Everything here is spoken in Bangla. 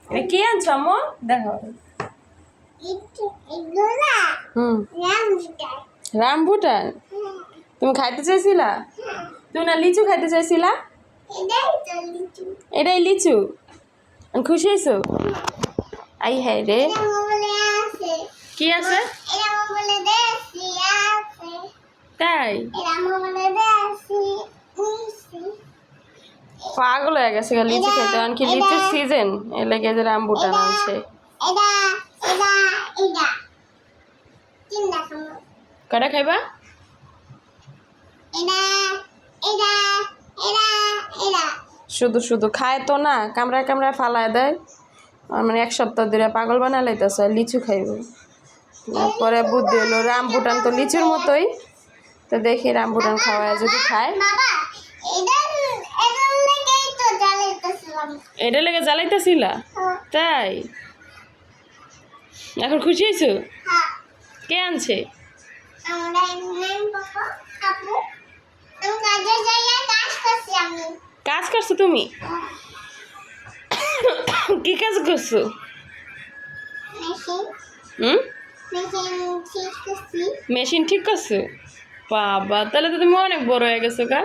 এটা কি আনছো আম্মু? দেখো। রামবুটান তুমি খাইতে চাইছিলা? তুমি না লিচু খাইতে চাইছিলা? এটাই লিচু। খুশি হয়েছো? আই হ্যাঁ রে, কি আছে তাই? পাগল হয়ে গেছে লিচু খেতে, এমনকি লিচুর সিজন এ লেগে যে রামবুটান আনছে। কটা খাইবা? শুধু শুধু খায় তো না, কামড়ায় কামড়ায় ফালায় দেয়। মানে এক সপ্তাহ ধরে পাগল বানা লাইতেছে লিচু খাইব। তারপরে বুদ্ধি হলো রামবুটান তো লিচুর মতোই, তো দেখি রামবুটান খাওয়ায় যদি খায়। এটা লেগে জ্বালাইতেছিলা তাই? এখন খুশি হয়েছো? কে আনছে? কাজ করছো তুমি? কি কাজ করছো? মেশিন ঠিক করছো? বাবা, তাহলে তো তুমি অনেক বড় হয়ে গেছো গা।